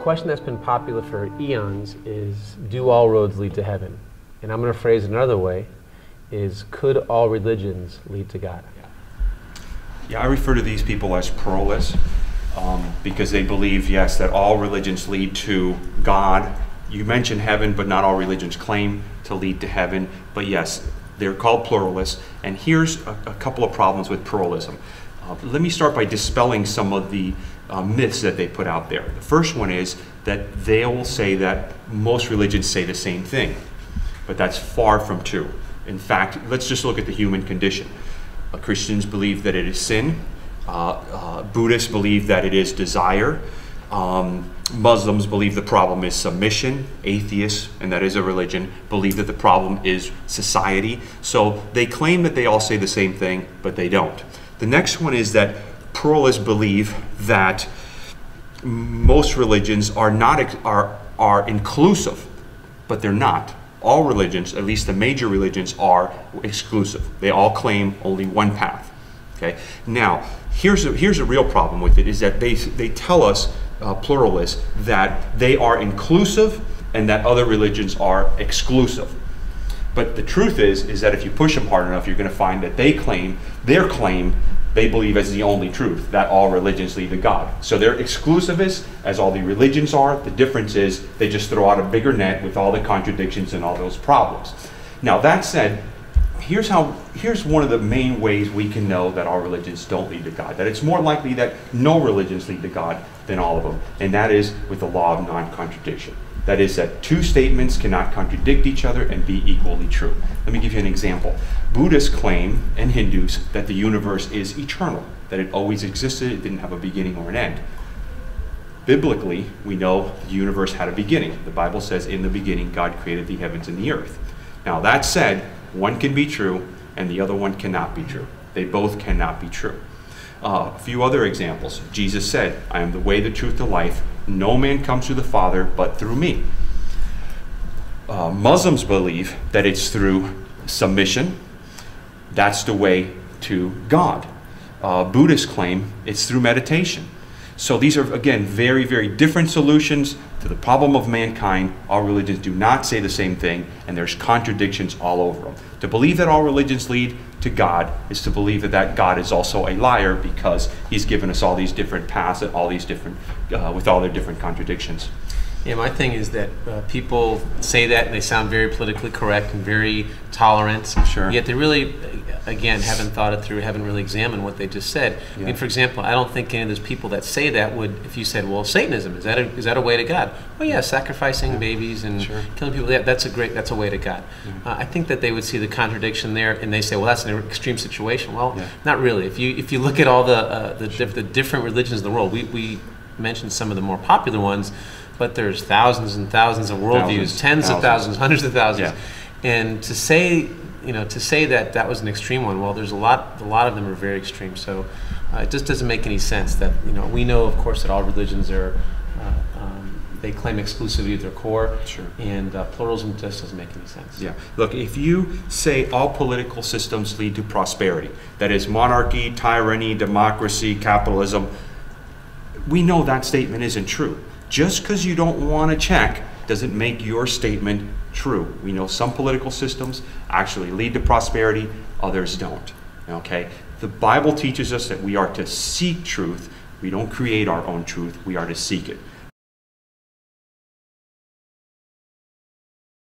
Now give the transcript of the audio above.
question that's been popular for eons is, do all roads lead to heaven? And I'm going to phrase it another way, is could all religions lead to God? Yeah, I refer to these people as pluralists because they believe, yes, that all religions lead to God. You mentioned heaven, but not all religions claim to lead to heaven. But yes, they're called pluralists. And here's a couple of problems with pluralism. Let me start by dispelling some of the myths that they put out there. The first one is that they will say that most religions say the same thing, but that's far from true. In fact, let's just look at the human condition. Christians believe that it is sin. Buddhists believe that it is desire. Muslims believe the problem is submission. Atheists, and that is a religion, believe that the problem is society. So they claim that they all say the same thing, but they don't. The next one is that pluralists believe that most religions are inclusive, but they're not. All religions, at least the major religions, are exclusive. They all claim only one path. Okay. Now, here's a real problem with it, is that they tell us, pluralists, that they are inclusive and that other religions are exclusive. But the truth is that if you push them hard enough, you're going to find that their claim they believe as the only truth, that all religions lead to God. So they're exclusivist, as all the religions are. The difference is they just throw out a bigger net with all the contradictions and all those problems. Now, that said, here's one of the main ways we can know that all religions don't lead to God, that it's more likely that no religions lead to God than all of them, and that is with the law of non-contradiction. That is, that two statements cannot contradict each other and be equally true. Let me give you an example. Buddhists claim, and Hindus, that the universe is eternal, that it always existed, it didn't have a beginning or an end. Biblically, we know the universe had a beginning. The Bible says, in the beginning, God created the heavens and the earth. Now, that said, one can be true and the other one cannot be true. They both cannot be true. A few other examples. Jesus said, I am the way, the truth, the life. No man comes to the Father but through me. Muslims believe that it's through submission. That's the way to God. Buddhists claim it's through meditation. So these are, again, very, very different solutions to the problem of mankind. All religions do not say the same thing, and there's contradictions all over them. To believe that all religions lead to God is to believe that God is also a liar, because he's given us all these different paths and all these different, with all their different contradictions. Yeah, my thing is that people say that and they sound very politically correct and very tolerant. Sure. Yet they really, again, haven't thought it through, haven't really examined what they just said. Yeah. I mean, for example, I don't think any of those people that say that would, if you said, well, Satanism, is that a way to God? Well, yeah, sacrificing babies and killing people, that's a way to God. I think that they would see the contradiction there, and they say, well, that's an extreme situation. Well, not really. If you look at all the different religions in the world, we mentioned some of the more popular ones, but there's thousands and thousands of worldviews, tens of thousands, hundreds of thousands, and to say that was an extreme one, well, there's a lot of them are very extreme. So it just doesn't make any sense. That we know, of course, that all religions are they claim exclusivity at their core, and pluralism just doesn't make any sense. Yeah. Look, if you say all political systems lead to prosperity, that is monarchy, tyranny, democracy, capitalism, we know that statement isn't true. Just because you don't want to check doesn't make your statement true. We know some political systems actually lead to prosperity, others don't. Okay? The Bible teaches us that we are to seek truth. We don't create our own truth. We are to seek it.